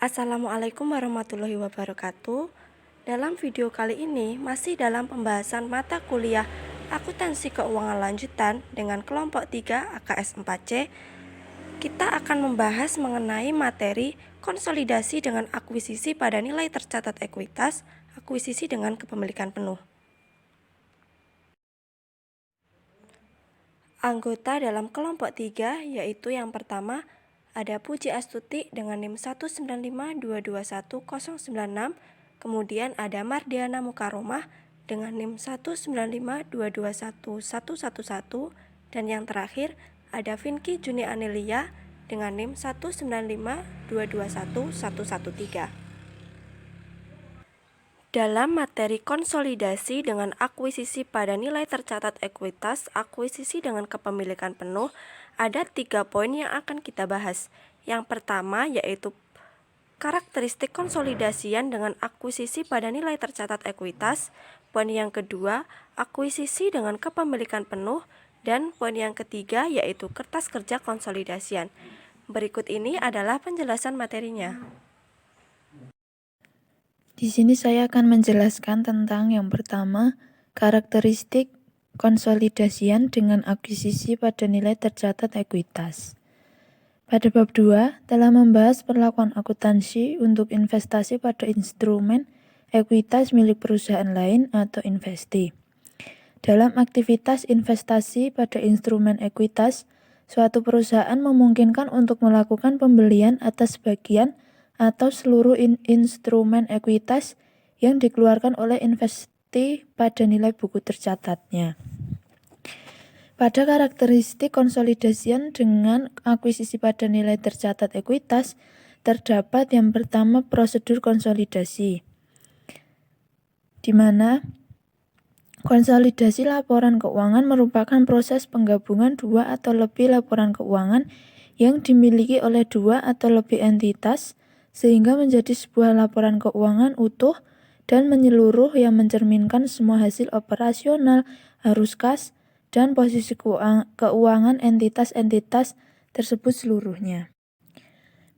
Assalamualaikum warahmatullahi wabarakatuh. Dalam video kali ini masih dalam pembahasan mata kuliah Akuntansi Keuangan Lanjutan dengan kelompok 3 AKS 4C. Kita akan membahas mengenai materi konsolidasi dengan akuisisi pada nilai tercatat ekuitas, akuisisi dengan kepemilikan penuh. Anggota dalam kelompok 3 yaitu yang pertama ada Puji Astuti dengan NIM 195221096, kemudian ada Mardiana Mukaromah dengan NIM 195221111, dan yang terakhir ada Vinky Juni Anelia dengan NIM 195221113. Dalam materi konsolidasi dengan akuisisi pada nilai tercatat ekuitas, akuisisi dengan kepemilikan penuh, ada 3 poin yang akan kita bahas. Yang pertama yaitu karakteristik konsolidasian dengan akuisisi pada nilai tercatat ekuitas. Poin yang kedua, akuisisi dengan kepemilikan penuh. Dan poin yang ketiga yaitu kertas kerja konsolidasian. Berikut ini adalah penjelasan materinya. Di sini saya akan menjelaskan tentang yang pertama, karakteristik konsolidasian dengan akuisisi pada nilai tercatat ekuitas. Pada bab 2 telah membahas perlakuan akuntansi untuk investasi pada instrumen ekuitas milik perusahaan lain atau investi. Dalam aktivitas investasi pada instrumen ekuitas, suatu perusahaan memungkinkan untuk melakukan pembelian atas bagian atau seluruh instrumen ekuitas yang dikeluarkan oleh investi pada nilai buku tercatatnya. Pada karakteristik konsolidasian dengan akuisisi pada nilai tercatat ekuitas, terdapat yang pertama prosedur konsolidasi, di mana konsolidasi laporan keuangan merupakan proses penggabungan dua atau lebih laporan keuangan yang dimiliki oleh dua atau lebih entitas sehingga menjadi sebuah laporan keuangan utuh dan menyeluruh yang mencerminkan semua hasil operasional, arus kas, dan posisi keuangan entitas-entitas tersebut seluruhnya.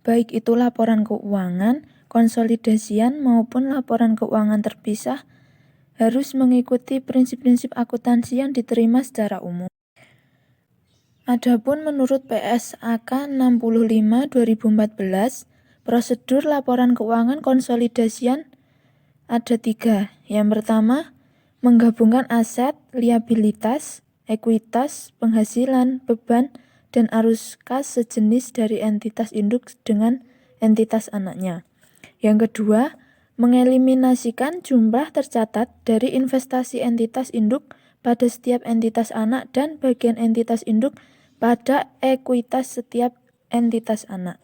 Baik itu laporan keuangan, konsolidasian maupun laporan keuangan terpisah harus mengikuti prinsip-prinsip akuntansi yang diterima secara umum. Adapun menurut PSAK 65/2014, prosedur laporan keuangan konsolidasian ada 3. Yang pertama, menggabungkan aset, liabilitas, ekuitas, penghasilan, beban, dan arus kas sejenis dari entitas induk dengan entitas anaknya. Yang kedua, mengeliminasikan jumlah tercatat dari investasi entitas induk pada setiap entitas anak dan bagian entitas induk pada ekuitas setiap entitas anak.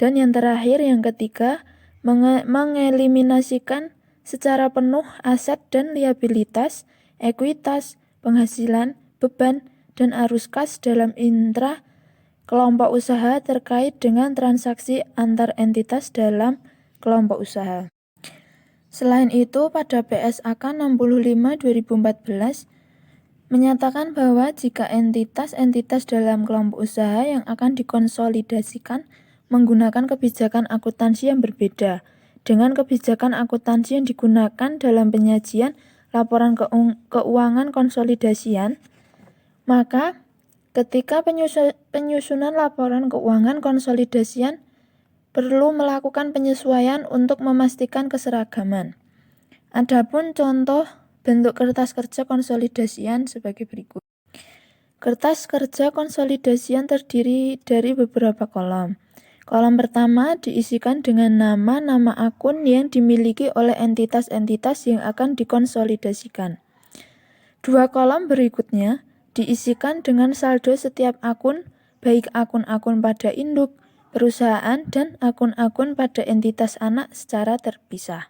Dan yang terakhir, yang ketiga, mengeliminasikan secara penuh aset dan liabilitas, ekuitas, penghasilan, beban, dan arus kas dalam intra kelompok usaha terkait dengan transaksi antar entitas dalam kelompok usaha. Selain itu, pada PSAK 65/2014 menyatakan bahwa jika entitas-entitas dalam kelompok usaha yang akan dikonsolidasikan menggunakan kebijakan akuntansi yang berbeda dengan kebijakan akuntansi yang digunakan dalam penyajian laporan keuangan konsolidasian, maka ketika penyusunan laporan keuangan konsolidasian perlu melakukan penyesuaian untuk memastikan keseragaman. Adapun contoh bentuk kertas kerja konsolidasian sebagai berikut. Kertas kerja konsolidasian terdiri dari beberapa kolom. Kolom pertama diisikan dengan nama-nama akun yang dimiliki oleh entitas-entitas yang akan dikonsolidasikan. Dua kolom berikutnya diisikan dengan saldo setiap akun, baik akun-akun pada induk, perusahaan, dan akun-akun pada entitas anak secara terpisah.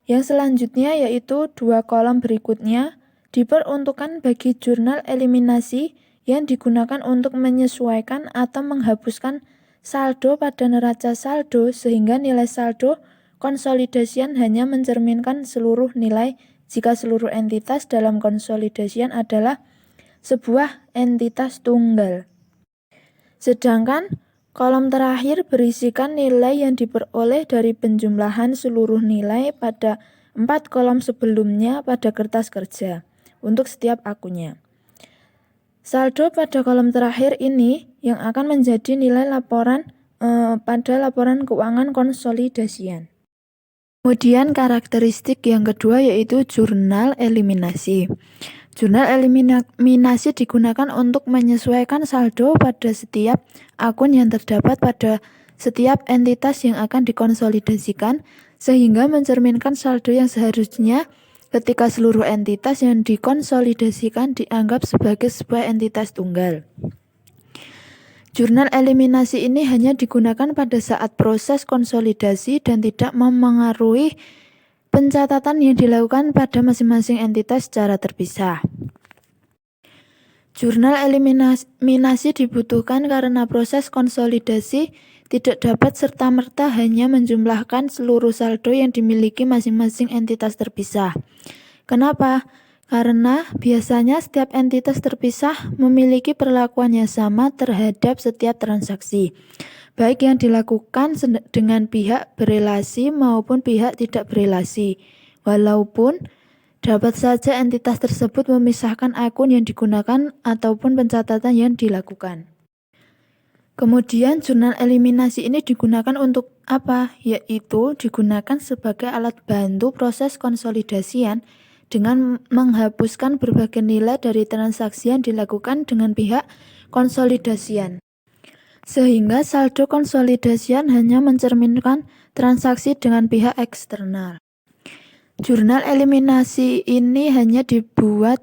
Yang selanjutnya yaitu dua kolom berikutnya diperuntukkan bagi jurnal eliminasi yang digunakan untuk menyesuaikan atau menghapuskan saldo pada neraca saldo sehingga nilai saldo konsolidasian hanya mencerminkan seluruh nilai jika seluruh entitas dalam konsolidasian adalah sebuah entitas tunggal. Sedangkan Kolom terakhir berisikan nilai yang diperoleh dari penjumlahan seluruh nilai pada 4 kolom sebelumnya pada kertas kerja untuk setiap akunnya. Saldo pada kolom terakhir ini yang akan menjadi nilai laporan pada laporan keuangan konsolidasian. Kemudian karakteristik yang kedua yaitu jurnal eliminasi. Jurnal eliminasi digunakan untuk menyesuaikan saldo pada setiap akun yang terdapat pada setiap entitas yang akan dikonsolidasikan, sehingga mencerminkan saldo yang seharusnya ketika seluruh entitas yang dikonsolidasikan dianggap sebagai sebuah entitas tunggal. Jurnal eliminasi ini hanya digunakan pada saat proses konsolidasi dan tidak memengaruhi pencatatan yang dilakukan pada masing-masing entitas secara terpisah. Jurnal eliminasi dibutuhkan karena proses konsolidasi tidak dapat serta-merta hanya menjumlahkan seluruh saldo yang dimiliki masing-masing entitas terpisah. Kenapa? Karena biasanya setiap entitas terpisah memiliki perlakuan yang sama terhadap setiap transaksi, baik yang dilakukan dengan pihak berelasi maupun pihak tidak berelasi. Walaupun dapat saja entitas tersebut memisahkan akun yang digunakan ataupun pencatatan yang dilakukan. Kemudian jurnal eliminasi ini digunakan untuk apa? Yaitu digunakan sebagai alat bantu proses konsolidasian dengan menghapuskan berbagai nilai dari transaksi yang dilakukan dengan pihak konsolidasian. Sehingga saldo konsolidasian hanya mencerminkan transaksi dengan pihak eksternal. Jurnal eliminasi ini hanya dibuat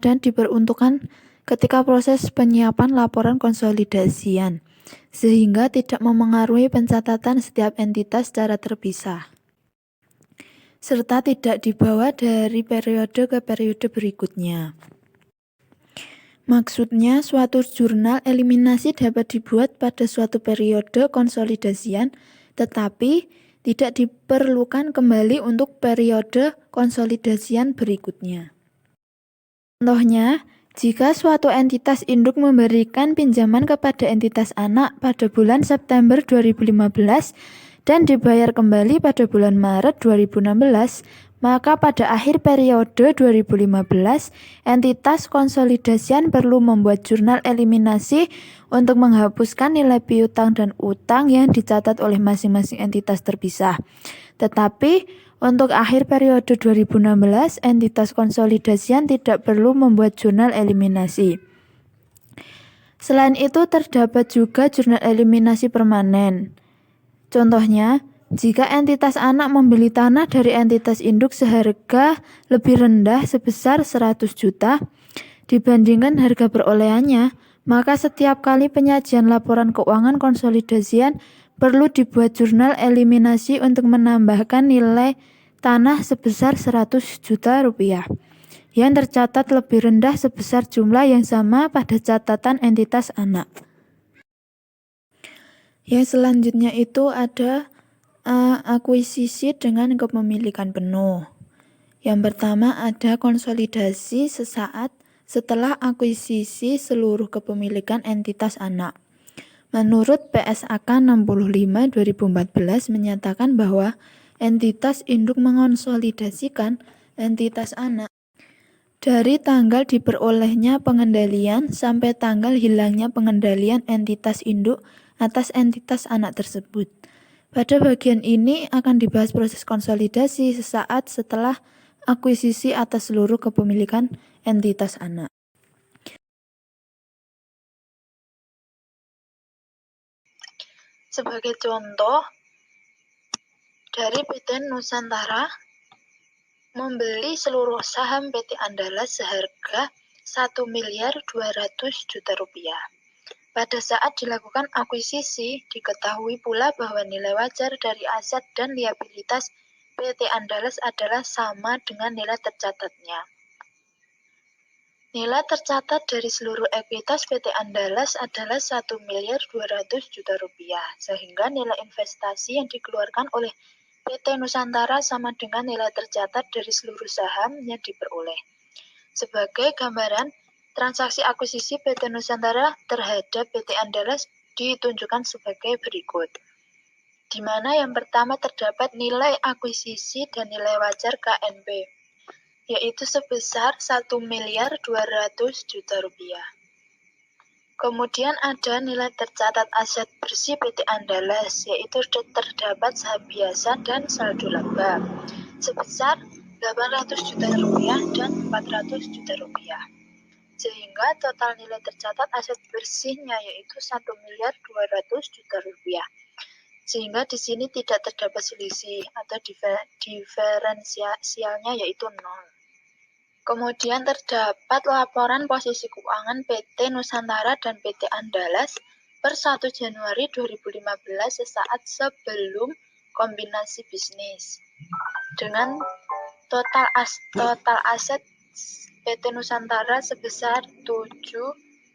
dan diperuntukkan ketika proses penyiapan laporan konsolidasian, sehingga tidak memengaruhi pencatatan setiap entitas secara terpisah, serta tidak dibawa dari periode ke periode berikutnya. Maksudnya, suatu jurnal eliminasi dapat dibuat pada suatu periode konsolidasian, tetapi tidak diperlukan kembali untuk periode konsolidasian berikutnya. Contohnya, jika suatu entitas induk memberikan pinjaman kepada entitas anak pada bulan September 2015 dan dibayar kembali pada bulan Maret 2016, maka pada akhir periode 2015, entitas konsolidasian perlu membuat jurnal eliminasi untuk menghapuskan nilai piutang dan utang yang dicatat oleh masing-masing entitas terpisah. Tetapi untuk akhir periode 2016, entitas konsolidasian tidak perlu membuat jurnal eliminasi. Selain itu, terdapat juga jurnal eliminasi permanen. Contohnya, jika entitas anak membeli tanah dari entitas induk seharga lebih rendah sebesar 100 juta dibandingkan harga perolehannya, maka setiap kali penyajian laporan keuangan konsolidasian perlu dibuat jurnal eliminasi untuk menambahkan nilai tanah sebesar 100 juta rupiah yang tercatat lebih rendah sebesar jumlah yang sama pada catatan entitas anak. Yang selanjutnya itu ada akuisisi dengan kepemilikan penuh. Yang pertama ada konsolidasi sesaat setelah akuisisi seluruh kepemilikan entitas anak. Menurut PSAK 65 2014 menyatakan bahwa entitas induk mengonsolidasikan entitas anak dari tanggal diperolehnya pengendalian sampai tanggal hilangnya pengendalian entitas induk atas entitas anak tersebut. Pada bagian ini akan dibahas proses konsolidasi sesaat setelah akuisisi atas seluruh kepemilikan entitas anak. Sebagai contoh, dari PT Nusantara membeli seluruh saham PT Andalas seharga 1.200.000.000 rupiah. Pada saat dilakukan akuisisi, diketahui pula bahwa nilai wajar dari aset dan liabilitas PT Andalas adalah sama dengan nilai tercatatnya. Nilai tercatat dari seluruh ekuitas PT Andalas adalah 1.200.000.000 rupiah, sehingga nilai investasi yang dikeluarkan oleh PT Nusantara sama dengan nilai tercatat dari seluruh saham yang diperoleh. Sebagai gambaran, transaksi akuisisi PT Nusantara terhadap PT Andalas ditunjukkan sebagai berikut. Di mana yang pertama terdapat nilai akuisisi dan nilai wajar KNP, yaitu sebesar 1.200.000.000 rupiah. Kemudian ada nilai tercatat aset bersih PT Andalas, yaitu terdapat saham biasa dan saldo laba sebesar 800 juta rupiah dan 400 juta rupiah. Sehingga total nilai tercatat aset bersihnya yaitu 1.200.000.000 rupiah. Sehingga di sini tidak terdapat selisih atau diferensialnya yaitu 0. Kemudian terdapat laporan posisi keuangan PT Nusantara dan PT Andalas per 1 Januari 2015 sesaat sebelum kombinasi bisnis. Dengan total aset PT Nusantara sebesar 7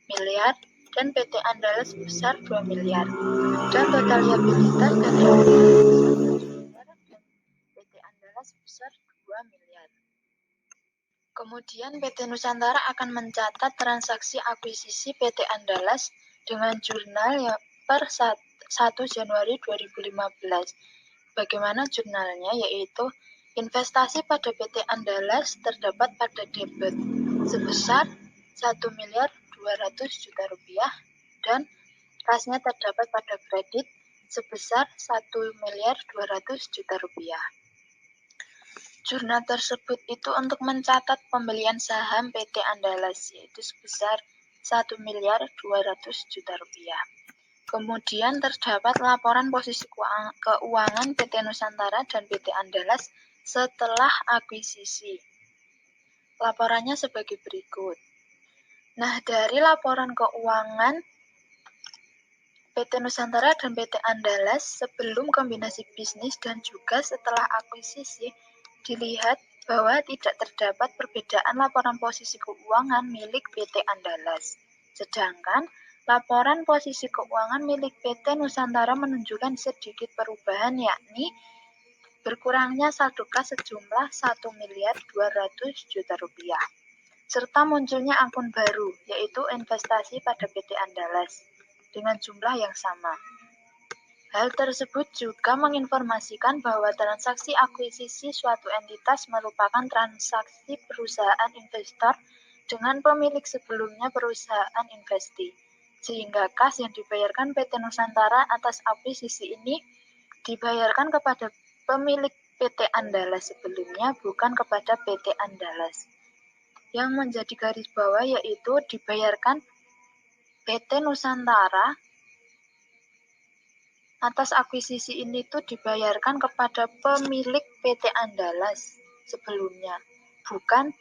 miliar dan PT Andalas sebesar 2 miliar. Dan total liabilitas dan PT Andalas sebesar 2 miliar. Kemudian PT Nusantara akan mencatat transaksi akuisisi PT Andalas dengan jurnal yang per 1 Januari 2015. Bagaimana jurnalnya? Yaitu investasi pada PT Andalas terdapat pada debit sebesar 1.200.000.000 rupiah dan kasnya terdapat pada kredit sebesar 1.200.000.000 rupiah. Jurnal tersebut itu untuk mencatat pembelian saham PT Andalas yaitu sebesar 1.200.000.000 rupiah. Kemudian terdapat laporan posisi keuangan PT Nusantara dan PT Andalas setelah akuisisi. Laporannya sebagai berikut. Nah, dari laporan keuangan PT Nusantara dan PT Andalas sebelum kombinasi bisnis dan juga setelah akuisisi, dilihat bahwa tidak terdapat perbedaan laporan posisi keuangan milik PT Andalas. Sedangkan laporan posisi keuangan milik PT Nusantara menunjukkan sedikit perubahan, yakni berkurangnya saldo kas sejumlah 1.200.000.000 rupiah. Serta munculnya akun baru, yaitu investasi pada PT Andalas dengan jumlah yang sama. Hal tersebut juga menginformasikan bahwa transaksi akuisisi suatu entitas merupakan transaksi perusahaan investor dengan pemilik sebelumnya perusahaan investi, sehingga kas yang dibayarkan PT Nusantara atas akuisisi ini dibayarkan kepada pemilik PT Andalas sebelumnya, bukan kepada PT Andalas. Yang menjadi garis bawah yaitu dibayarkan PT Nusantara atas akuisisi ini tuh dibayarkan kepada pemilik PT Andalas sebelumnya, bukan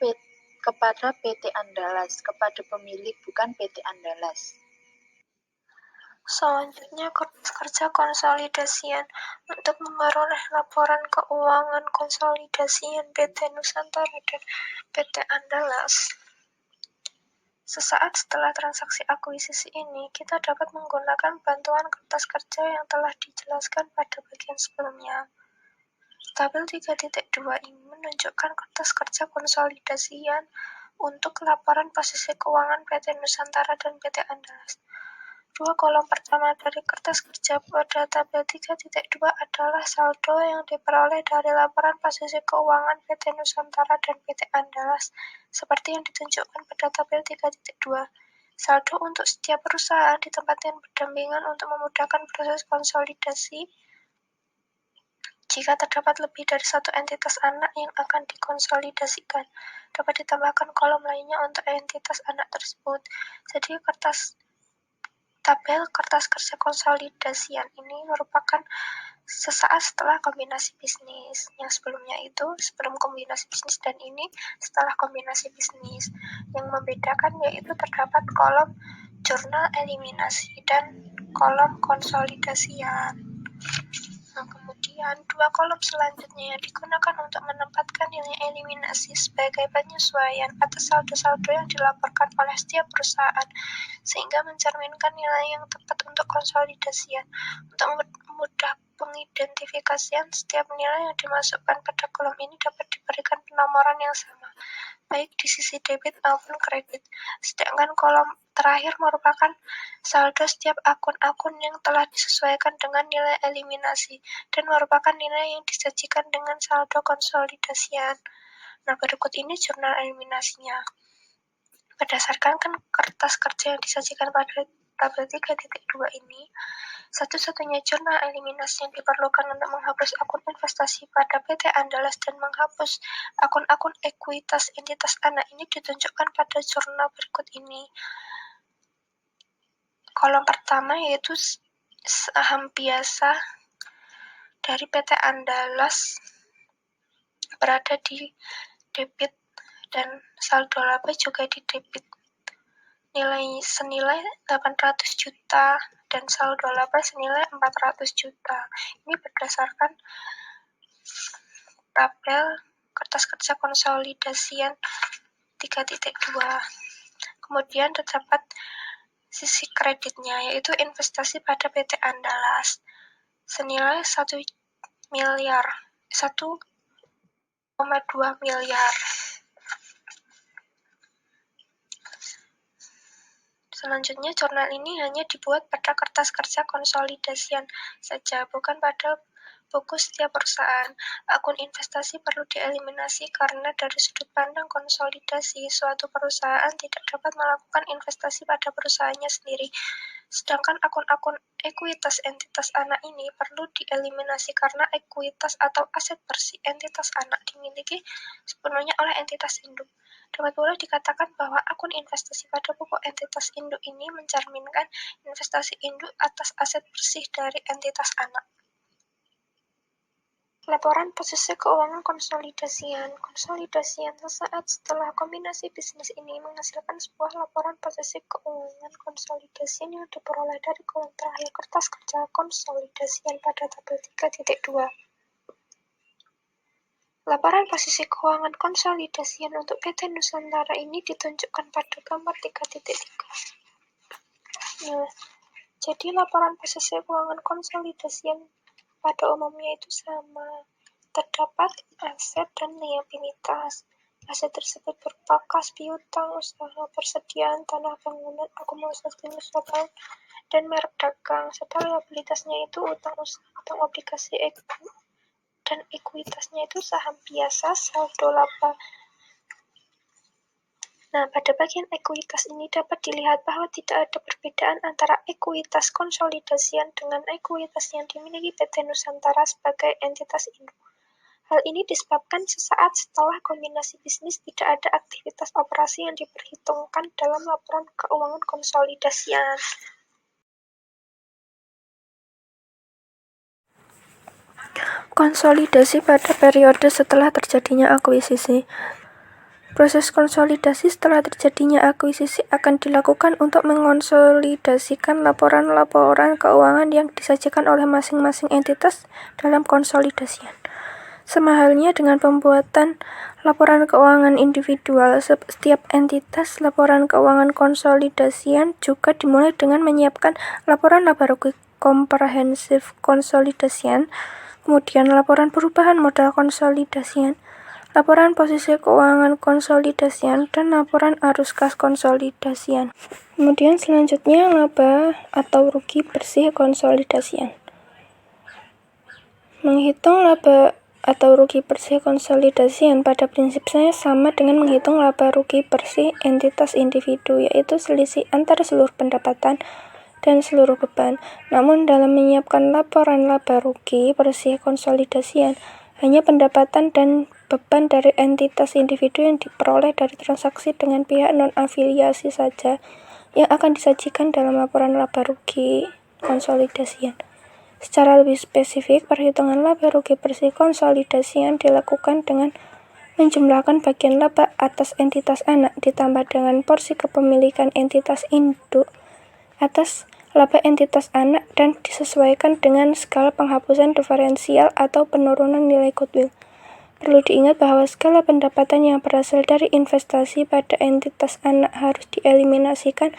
kepada PT Andalas, kepada pemilik bukan PT Andalas. Selanjutnya, kertas kerja konsolidasian untuk memperoleh laporan keuangan konsolidasian PT Nusantara dan PT Andalas. Sesaat setelah transaksi akuisisi ini, kita dapat menggunakan bantuan kertas kerja yang telah dijelaskan pada bagian sebelumnya. Tabel 3.2 ini menunjukkan kertas kerja konsolidasian untuk laporan posisi keuangan PT Nusantara dan PT Andalas. Dua kolom pertama dari kertas kerja pada tabel 3.2 adalah saldo yang diperoleh dari laporan posisi keuangan PT Nusantara dan PT Andalas seperti yang ditunjukkan pada tabel 3.2. Saldo untuk setiap perusahaan ditempatkan berdampingan untuk memudahkan proses konsolidasi. Jika terdapat lebih dari satu entitas anak yang akan dikonsolidasikan, dapat ditambahkan kolom lainnya untuk entitas anak tersebut. Jadi tabel kertas kerja konsolidasian ini merupakan sesaat setelah kombinasi bisnis. Yang sebelumnya itu sebelum kombinasi bisnis dan ini setelah kombinasi bisnis. Yang membedakan yaitu terdapat kolom jurnal eliminasi dan kolom konsolidasian. Nah, kemudian dua kolom selanjutnya yang digunakan untuk menempatkan nilai eliminasi sebagai penyesuaian atas saldo-saldo yang dilaporkan oleh setiap perusahaan, sehingga mencerminkan nilai yang tepat untuk konsolidasian. Untuk mudah pengidentifikasian, setiap nilai yang dimasukkan pada kolom ini dapat diberikan penomoran yang sama. baik di sisi debit maupun kredit. Sedangkan kolom terakhir merupakan saldo setiap akun-akun yang telah disesuaikan dengan nilai eliminasi dan merupakan nilai yang disajikan dengan saldo konsolidasian. Nah, berikut ini jurnal eliminasinya. Berdasarkan kertas kerja yang disajikan pada tabel 3.2 ini, satu-satunya jurnal eliminasi yang diperlukan untuk menghapus akun investasi pada PT Andalas dan menghapus akun-akun ekuitas entitas anak ini ditunjukkan pada jurnal berikut ini. Kolom pertama yaitu saham biasa dari PT Andalas berada di debit dan saldo laba juga di debit. Nilai senilai 800 juta dan saldo laba senilai 400 juta. Ini berdasarkan tabel kertas kerja konsolidasian 3.2. Kemudian terdapat sisi kreditnya, yaitu investasi pada PT Andalas senilai 1,2 miliar. Selanjutnya, jurnal ini hanya dibuat pada kertas kerja konsolidasian saja, bukan pada buku setiap perusahaan. Akun investasi perlu dieliminasi karena dari sudut pandang konsolidasi, suatu perusahaan tidak dapat melakukan investasi pada perusahaannya sendiri. Sedangkan akun-akun ekuitas entitas anak ini perlu dieliminasi karena ekuitas atau aset bersih entitas anak dimiliki sepenuhnya oleh entitas induk. Dapat pula dikatakan bahwa akun investasi pada buku entitas induk ini mencerminkan investasi induk atas aset bersih dari entitas anak. Laporan posisi keuangan konsolidasian. Konsolidasian sesaat setelah kombinasi bisnis ini menghasilkan sebuah laporan posisi keuangan konsolidasian yang diperoleh dari kolom terakhir kertas kerja konsolidasian pada tabel 3.2. Laporan posisi keuangan konsolidasian untuk PT Nusantara ini ditunjukkan pada gambar 3.3. Nah, jadi laporan posisi keuangan konsolidasian pada umumnya itu sama. Terdapat aset dan liabilitas. Aset tersebut berupa kas piutang, usaha, persediaan, tanah bangunan, akumulasi musaban, dan merek dagang. Serta liabilitasnya itu utang usaha, utang obligasi, dan ekuitasnya itu saham biasa, saldo laba. Nah, pada bagian ekuitas ini dapat dilihat bahwa tidak ada perbedaan antara ekuitas konsolidasian dengan ekuitas yang dimiliki PT Nusantara sebagai entitas induk. Hal ini disebabkan sesaat setelah kombinasi bisnis tidak ada aktivitas operasi yang diperhitungkan dalam laporan keuangan konsolidasian. Konsolidasi pada periode setelah terjadinya akuisisi. Proses konsolidasi setelah terjadinya akuisisi akan dilakukan untuk mengonsolidasikan laporan-laporan keuangan yang disajikan oleh masing-masing entitas dalam konsolidasian. Sama halnya dengan pembuatan laporan keuangan individual, setiap entitas laporan keuangan konsolidasian juga dimulai dengan menyiapkan laporan laba rugi komprehensif konsolidasian, kemudian laporan perubahan modal konsolidasian, laporan posisi keuangan konsolidasian, dan laporan arus kas konsolidasian. Kemudian selanjutnya laba atau rugi bersih konsolidasian. Menghitung laba atau rugi bersih konsolidasian pada prinsipnya sama dengan menghitung laba rugi bersih entitas individu, yaitu selisih antara seluruh pendapatan dan seluruh beban. Namun dalam menyiapkan laporan laba rugi bersih konsolidasian, hanya pendapatan dan beban dari entitas individu yang diperoleh dari transaksi dengan pihak non-afiliasi saja yang akan disajikan dalam laporan laba rugi konsolidasian. Secara lebih spesifik, perhitungan laba rugi bersih konsolidasian dilakukan dengan menjumlahkan bagian laba atas entitas anak ditambah dengan porsi kepemilikan entitas induk atas laba entitas anak dan disesuaikan dengan skala penghapusan diferensial atau penurunan nilai goodwill. Perlu diingat bahwa skala pendapatan yang berasal dari investasi pada entitas anak harus dieliminasikan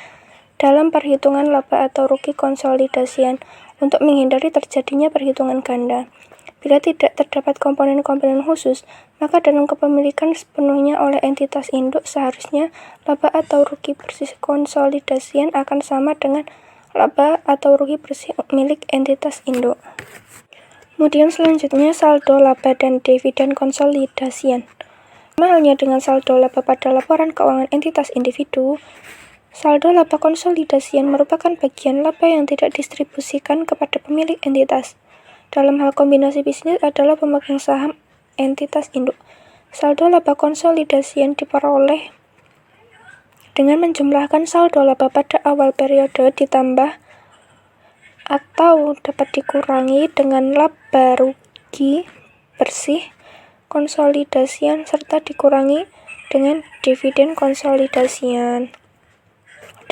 dalam perhitungan laba atau rugi konsolidasian untuk menghindari terjadinya perhitungan ganda. Bila tidak terdapat komponen-komponen khusus, maka dalam kepemilikan sepenuhnya oleh entitas induk, seharusnya laba atau rugi bersih konsolidasian akan sama dengan laba atau rugi bersih milik entitas induk. Kemudian selanjutnya saldo laba dan dividen konsolidasian. Sama halnya dengan saldo laba pada laporan keuangan entitas individu, saldo laba konsolidasian merupakan bagian laba yang tidak didistribusikan kepada pemilik entitas. Dalam hal kombinasi bisnis adalah pemegang saham entitas induk. Saldo laba konsolidasian diperoleh dengan menjumlahkan saldo laba pada awal periode ditambah atau dapat dikurangi dengan laba rugi bersih konsolidasian serta dikurangi dengan dividen konsolidasian.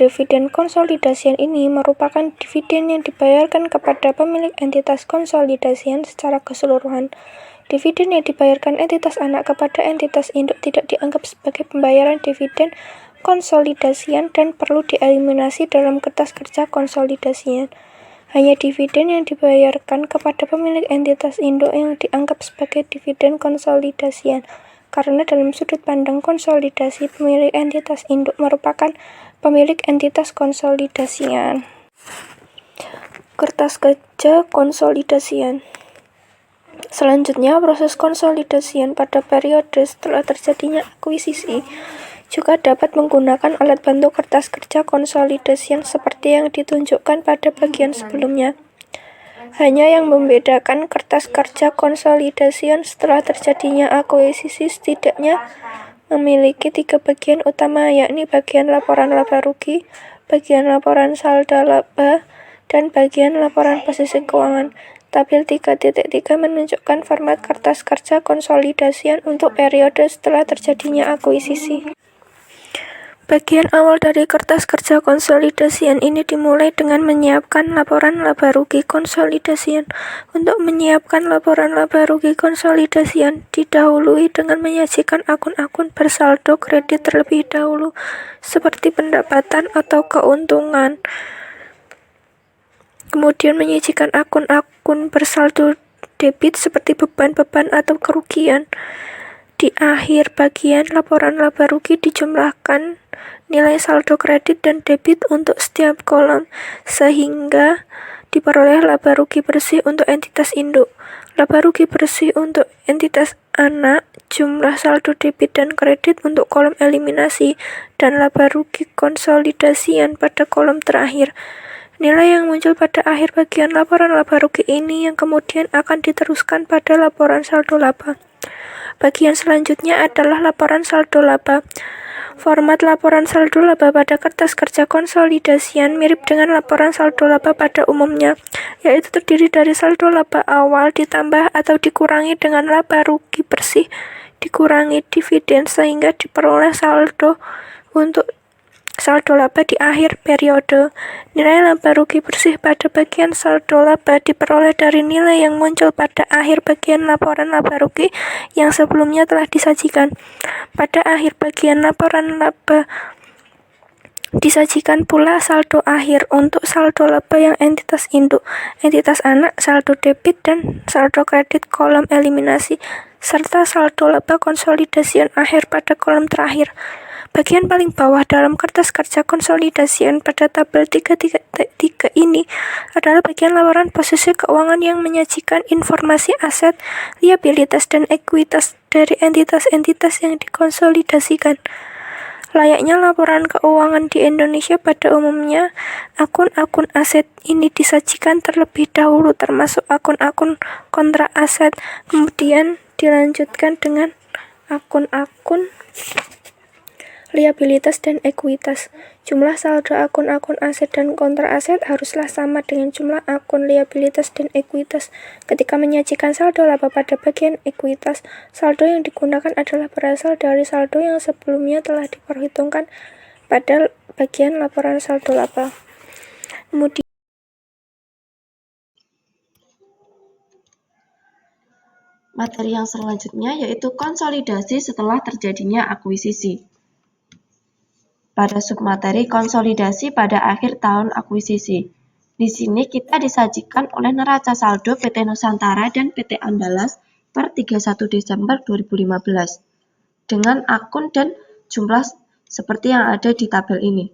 Dividen konsolidasian ini merupakan dividen yang dibayarkan kepada pemilik entitas konsolidasian secara keseluruhan. Dividen yang dibayarkan entitas anak kepada entitas induk tidak dianggap sebagai pembayaran dividen konsolidasian dan perlu dieliminasi dalam kertas kerja konsolidasian. Hanya dividen yang dibayarkan kepada pemilik entitas induk yang dianggap sebagai dividen konsolidasian, karena dalam sudut pandang konsolidasi, pemilik entitas induk merupakan pemilik entitas konsolidasian. Kertas kerja konsolidasian. Selanjutnya, proses konsolidasian pada periode setelah terjadinya akuisisi juga dapat menggunakan alat bantu kertas kerja konsolidasian seperti yang ditunjukkan pada bagian sebelumnya. Hanya yang membedakan kertas kerja konsolidasian setelah terjadinya akuisisi setidaknya memiliki 3 bagian utama, yakni bagian laporan laba rugi, bagian laporan saldo laba, dan bagian laporan posisi keuangan. Tabel 3.3 menunjukkan format kertas kerja konsolidasian untuk periode setelah terjadinya akuisisi. Bagian awal dari kertas kerja konsolidasian ini dimulai dengan menyiapkan laporan laba rugi konsolidasian. Untuk menyiapkan laporan laba rugi konsolidasian didahului dengan menyajikan akun-akun bersaldo kredit terlebih dahulu, seperti pendapatan atau keuntungan. Kemudian menyajikan akun-akun bersaldo debit seperti beban-beban atau kerugian. Di akhir bagian laporan laba rugi dijumlahkan nilai saldo kredit dan debit untuk setiap kolom, sehingga diperoleh laba rugi bersih untuk entitas induk, laba rugi bersih untuk entitas anak, jumlah saldo debit dan kredit untuk kolom eliminasi, dan laba rugi konsolidasian pada kolom terakhir. Nilai yang muncul pada akhir bagian laporan laba rugi ini yang kemudian akan diteruskan pada laporan saldo laba. Bagian selanjutnya adalah laporan saldo laba. Format laporan saldo laba pada kertas kerja konsolidasian mirip dengan laporan saldo laba pada umumnya, yaitu terdiri dari saldo laba awal ditambah atau dikurangi dengan laba rugi bersih dikurangi dividen sehingga diperoleh saldo untuk saldo laba di akhir periode. Nilai laba rugi bersih pada bagian saldo laba diperoleh dari nilai yang muncul pada akhir bagian laporan laba rugi yang sebelumnya telah disajikan. Pada akhir bagian laporan laba disajikan pula saldo akhir untuk saldo laba yang entitas induk, entitas anak, saldo debit, dan saldo kredit kolom eliminasi, serta saldo laba konsolidasian akhir pada kolom terakhir. Bagian paling bawah dalam kertas kerja konsolidasian pada tabel 3.3 ini adalah bagian laporan posisi keuangan yang menyajikan informasi aset, liabilitas, dan ekuitas dari entitas-entitas yang dikonsolidasikan. Layaknya laporan keuangan di Indonesia pada umumnya, akun-akun aset ini disajikan terlebih dahulu termasuk akun-akun kontrak aset, kemudian dilanjutkan dengan akun-akun liabilitas dan ekuitas. Jumlah saldo akun-akun aset dan kontrak aset haruslah sama dengan jumlah akun liabilitas dan ekuitas. Ketika menyajikan saldo laba pada bagian ekuitas, saldo yang digunakan adalah berasal dari saldo yang sebelumnya telah diperhitungkan pada bagian laporan saldo laba. Kemudian materi yang selanjutnya yaitu konsolidasi setelah terjadinya akuisisi. Pada submateri konsolidasi pada akhir tahun akuisisi. Di sini kita disajikan oleh neraca saldo PT Nusantara dan PT Andalas per 31 Desember 2015 dengan akun dan jumlah seperti yang ada di tabel ini.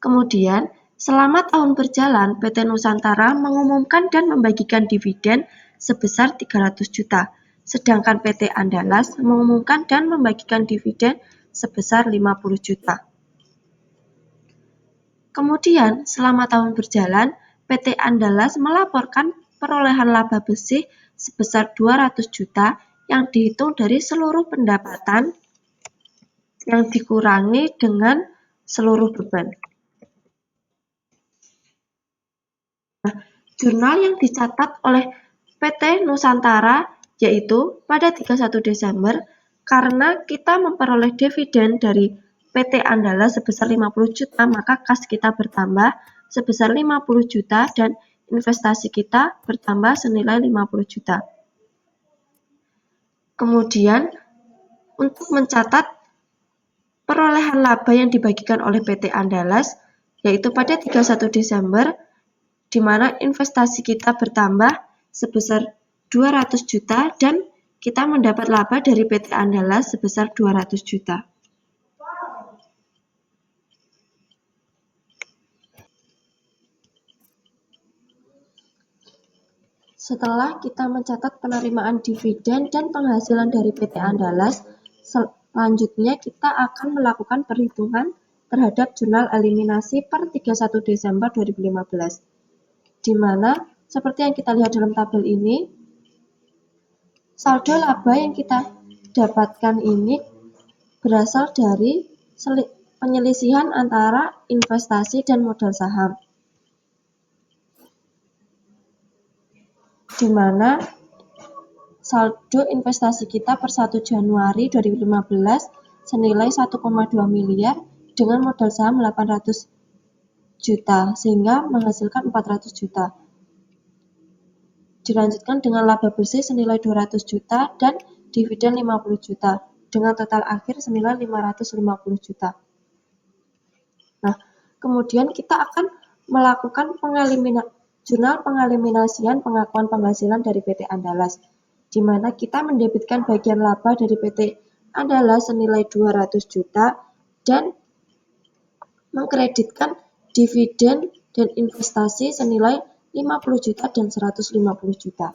Kemudian, selama tahun berjalan, PT Nusantara mengumumkan dan membagikan dividen sebesar 300 juta, sedangkan PT Andalas mengumumkan dan membagikan dividen sebesar 50 juta. Kemudian, selama tahun berjalan, PT Andalas melaporkan perolehan laba bersih sebesar 200 juta yang dihitung dari seluruh pendapatan yang dikurangi dengan seluruh beban. Jurnal yang dicatat oleh PT Nusantara yaitu pada 31 Desember karena kita memperoleh dividen dari PT Andalas sebesar 50 juta, maka kas kita bertambah sebesar 50 juta dan investasi kita bertambah senilai 50 juta. Kemudian, untuk mencatat perolehan laba yang dibagikan oleh PT Andalas, yaitu pada 31 Desember, di mana investasi kita bertambah sebesar 200 juta dan kita mendapat laba dari PT Andalas sebesar 200 juta. Setelah kita mencatat penerimaan dividen dan penghasilan dari PT Andalas, selanjutnya kita akan melakukan perhitungan terhadap jurnal eliminasi per 31 Desember 2015. Di mana, seperti yang kita lihat dalam tabel ini, saldo laba yang kita dapatkan ini berasal dari penyelisihan antara investasi dan modal saham. Di mana saldo investasi kita per 1 Januari 2015 senilai 1,2 miliar dengan modal saham 800 juta sehingga menghasilkan 400 juta. Dilanjutkan dengan laba bersih senilai 200 juta dan dividen 50 juta dengan total akhir senilai 550 juta. Nah, kemudian kita akan melakukan jurnal pengeliminasian pengakuan penghasilan dari PT Andalas, di mana kita mendebitkan bagian laba dari PT Andalas senilai 200 juta dan mengkreditkan dividen dan investasi senilai 50 juta dan 150 juta.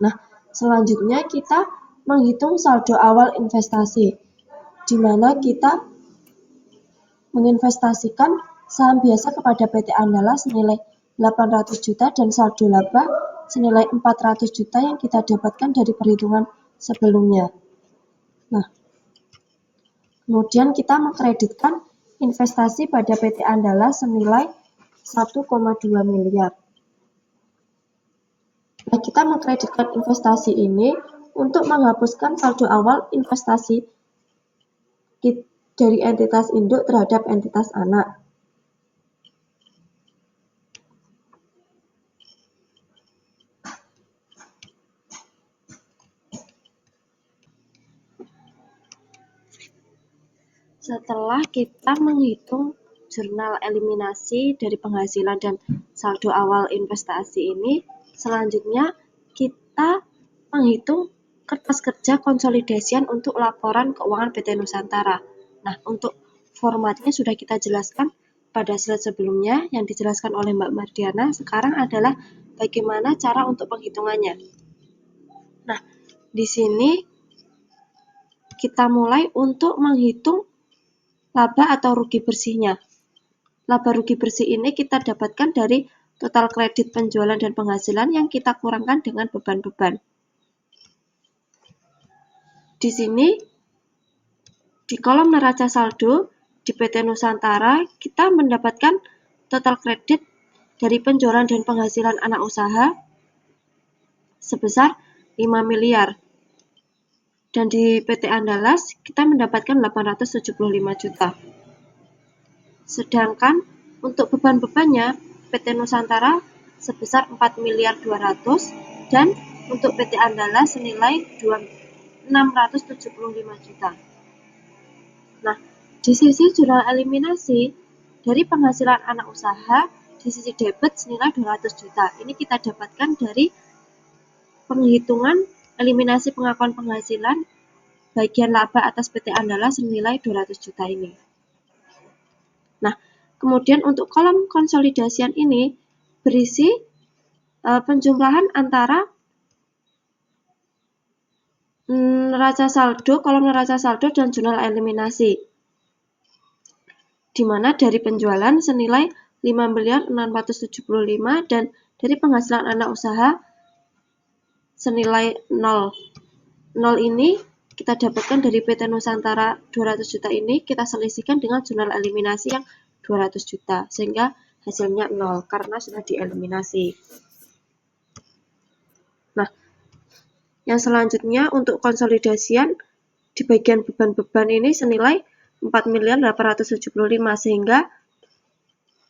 Nah, selanjutnya kita menghitung saldo awal investasi, di mana kita menginvestasikan saham biasa kepada PT Andalas senilai 800 juta dan saldo laba senilai 400 juta yang kita dapatkan dari perhitungan sebelumnya. Nah, kemudian kita mengkreditkan investasi pada PT Andalas senilai 1,2 miliar. Nah, kita mengkreditkan investasi ini untuk menghapuskan saldo awal investasi dari entitas induk terhadap entitas anak. Setelah kita menghitung jurnal eliminasi dari penghasilan dan saldo awal investasi ini, selanjutnya kita menghitung kertas kerja konsolidasian untuk laporan keuangan PT Nusantara. Nah, untuk formatnya sudah kita jelaskan pada slide sebelumnya yang dijelaskan oleh Mbak Mardiana. Sekarang adalah bagaimana cara untuk penghitungannya. Nah, di sini kita mulai untuk menghitung laba atau rugi bersihnya. Laba rugi bersih ini kita dapatkan dari total kredit penjualan dan penghasilan yang kita kurangkan dengan beban-beban. Di sini, di kolom neraca saldo di PT Nusantara, kita mendapatkan total kredit dari penjualan dan penghasilan anak usaha sebesar 5 miliar. Dan di PT Andalas, kita mendapatkan 875 juta. Sedangkan untuk beban-bebannya, PT Nusantara sebesar 4 miliar 200 dan untuk PT Andalas senilai 675 juta. Nah, di sisi jurnal eliminasi, dari penghasilan anak usaha di sisi debit senilai 200 juta. Ini kita dapatkan dari penghitungan eliminasi pengakuan penghasilan bagian laba atas PT Andala senilai 200 juta ini. Nah, kemudian untuk kolom konsolidasian ini berisi penjumlahan antara neraca saldo, kolom neraca saldo dan jurnal eliminasi. Di mana dari penjualan senilai 5.675 dan dari penghasilan anak usaha senilai 0. 0 ini kita dapatkan dari PT Nusantara 200 juta ini kita selisihkan dengan jurnal eliminasi yang 200 juta sehingga hasilnya 0 karena sudah dieliminasi. Nah, yang selanjutnya untuk konsolidasian di bagian beban-beban ini senilai 4.875 sehingga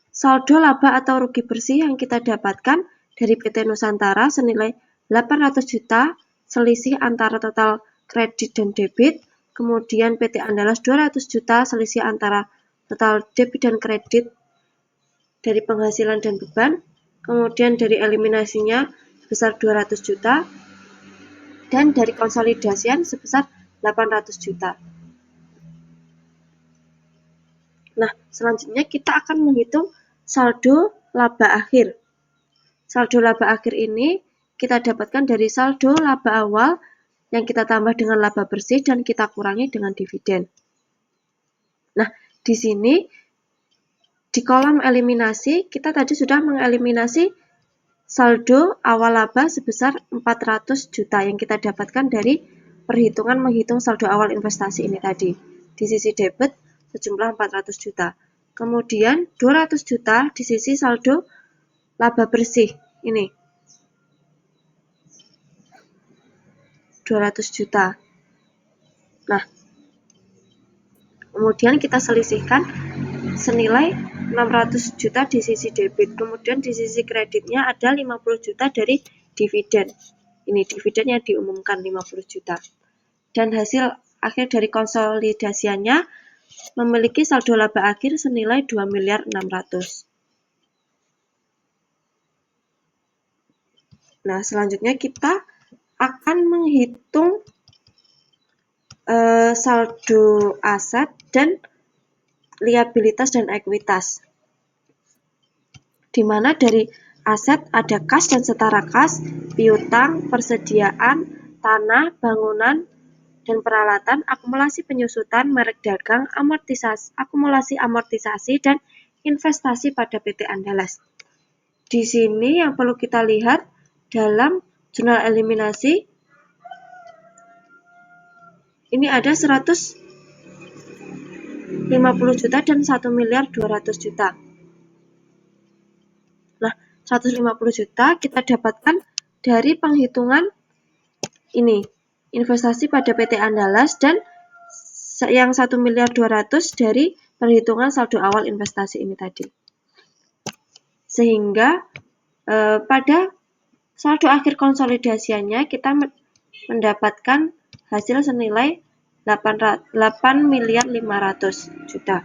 saldo laba atau rugi bersih yang kita dapatkan dari PT Nusantara senilai 800 juta selisih antara total kredit dan debit, kemudian PT Andalas 200 juta selisih antara total debit dan kredit dari penghasilan dan beban, kemudian dari eliminasinya sebesar 200 juta, dan dari konsolidasian sebesar 800 juta. Nah, selanjutnya kita akan menghitung saldo laba akhir. Saldo laba akhir ini kita dapatkan dari saldo laba awal yang kita tambah dengan laba bersih dan kita kurangi dengan dividen. Nah, di sini di kolom eliminasi kita tadi sudah mengeliminasi saldo awal laba sebesar 400 juta yang kita dapatkan dari perhitungan menghitung saldo awal investasi ini tadi. Di sisi debit sejumlah 400 juta. Kemudian 200 juta di sisi saldo laba bersih ini. 200 juta. Nah, kemudian kita selisihkan senilai 600 juta di sisi debit. Kemudian di sisi kreditnya ada 50 juta dari dividen. Ini dividen yang diumumkan 50 juta. Dan hasil akhir dari konsolidasiannya memiliki saldo laba akhir senilai 2.600.000.000. Nah, selanjutnya kita akan menghitung saldo aset dan liabilitas dan ekuitas. Di mana dari aset ada kas dan setara kas, piutang, persediaan, tanah, bangunan, dan peralatan, akumulasi penyusutan, merek dagang, akumulasi amortisasi, dan investasi pada PT Andalas. Di sini yang perlu kita lihat dalam jurnal eliminasi ini ada 150 juta dan 1.200.000.000. Nah, 150 juta kita dapatkan dari penghitungan ini, investasi pada PT Andalas, dan yang 1.200.000.000 dari perhitungan saldo awal investasi ini tadi. Sehingga pada saldo akhir konsolidasiannya kita mendapatkan hasil senilai 8.500.000.000.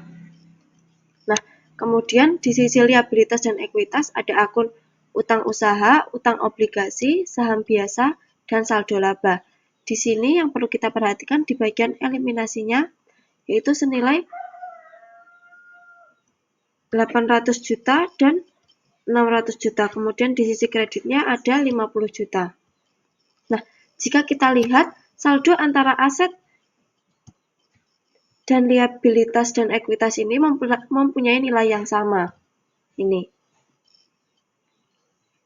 Nah, kemudian di sisi liabilitas dan ekuitas ada akun utang usaha, utang obligasi, saham biasa, dan saldo laba. Di sini yang perlu kita perhatikan di bagian eliminasinya yaitu senilai 800 juta dan 600 juta. Kemudian di sisi kreditnya ada 50 juta. Nah, jika kita lihat saldo antara aset dan liabilitas dan ekuitas ini mempunyai nilai yang sama. Ini.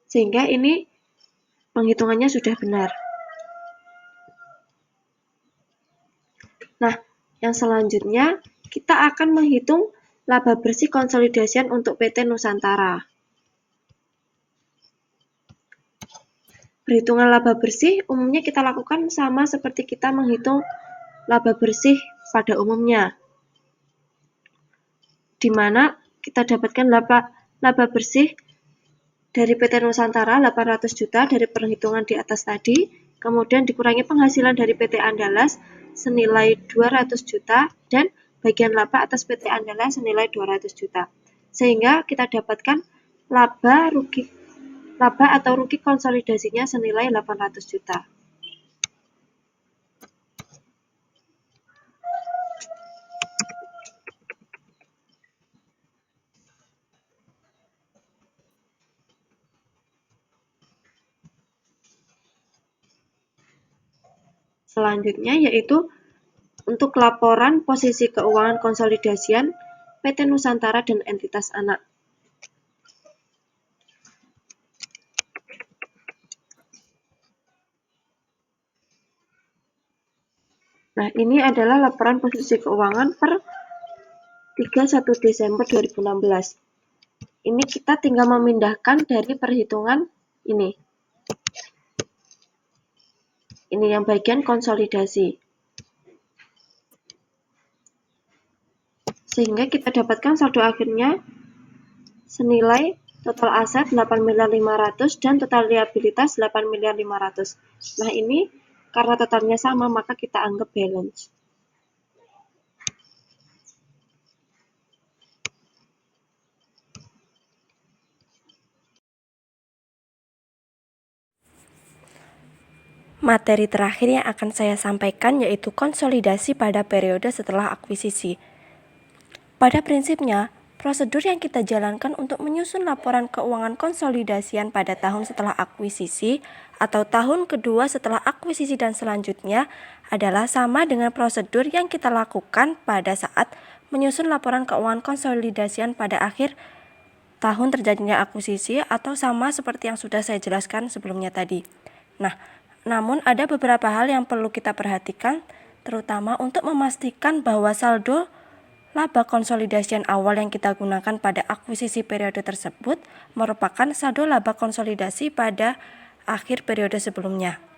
Sehingga ini penghitungannya sudah benar. Nah, yang selanjutnya kita akan menghitung laba bersih konsolidasian untuk PT Nusantara. Perhitungan laba bersih umumnya kita lakukan sama seperti kita menghitung laba bersih pada umumnya, di mana kita dapatkan laba bersih dari PT Nusantara 800 juta dari perhitungan di atas tadi, kemudian dikurangi penghasilan dari PT Andalas senilai 200 juta dan bagian laba atas PT Andalas senilai 200 juta. sehingga kita dapatkan laba atau rugi konsolidasinya senilai 800 juta. Selanjutnya yaitu untuk laporan posisi keuangan konsolidasian PT Nusantara dan entitas anak. Nah, ini adalah laporan posisi keuangan per 31 Desember 2016. Ini kita tinggal memindahkan dari perhitungan ini. Ini yang bagian konsolidasi. Sehingga kita dapatkan saldo akhirnya senilai total aset 8.500.000 dan total liabilitas 8.500.000. Nah, ini karena totalnya sama maka kita anggap balance. Materi terakhir yang akan saya sampaikan yaitu konsolidasi pada periode setelah akuisisi. Pada prinsipnya, prosedur yang kita jalankan untuk menyusun laporan keuangan konsolidasian pada tahun setelah akuisisi atau tahun kedua setelah akuisisi dan selanjutnya adalah sama dengan prosedur yang kita lakukan pada saat menyusun laporan keuangan konsolidasian pada akhir tahun terjadinya akuisisi atau sama seperti yang sudah saya jelaskan sebelumnya tadi. Nah, namun ada beberapa hal yang perlu kita perhatikan, terutama untuk memastikan bahwa saldo laba konsolidasian awal yang kita gunakan pada akuisisi periode tersebut merupakan saldo laba konsolidasi pada akhir periode sebelumnya.